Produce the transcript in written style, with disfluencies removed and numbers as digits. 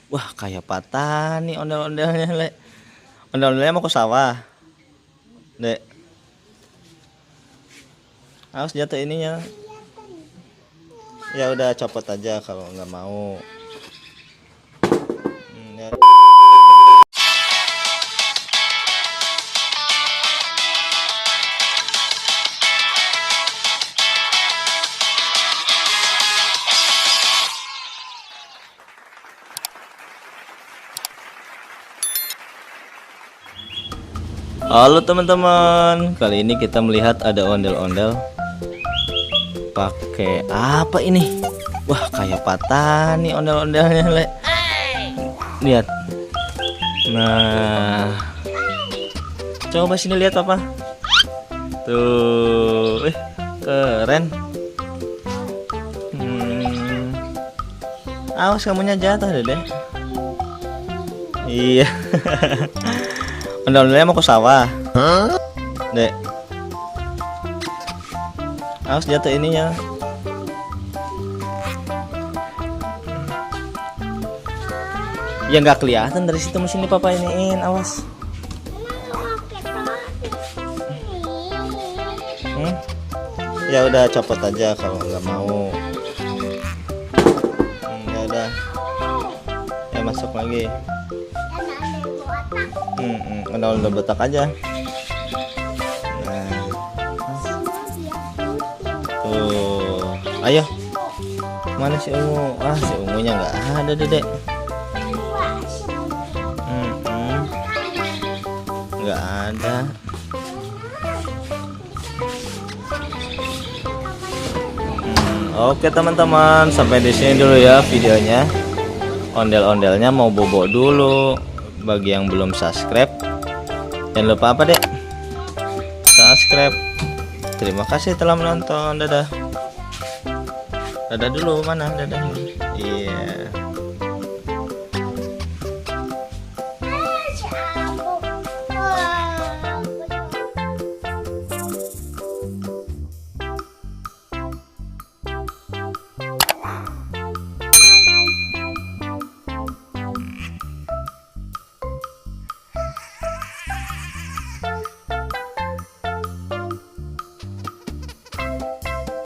Wah, kayak patah nih ondel-ondelnya, Le. Ondel-ondelnya mau ke sawah, Dek. Awas jatuh ininya. Ya udah copot aja kalau nggak mau. Ya. Halo teman-teman, kali ini kita melihat ada ondel-ondel pakai apa ini? Wah, kayak patah nih ondel-ondelnya, Le. Lihat. Nah, coba sini lihat Papa. Tuh, keren. Awas kamunya jatuh, Dede. Iya. Ondel-ondelnya mau ke sawah, Dek. Awas jatuh ininya. Ya nggak kelihatan dari situ mesin ini Papa iniin, awas. Ya udah copot aja kalau nggak mau. Ya udah. Ya masuk lagi. Udah botak aja. Nah. Tuh. Ayo. Mana si ungu? Ah, si ungunya nggak ada, Dedek. Nggak ada. Oke teman-teman, sampai di sini dulu ya videonya. Ondel-ondelnya mau bobo dulu. Bagi yang belum subscribe, jangan lupa apa Dek? Subscribe. Terima kasih telah menonton. Dadah. Dadah dulu, mana dadahnya? Iya.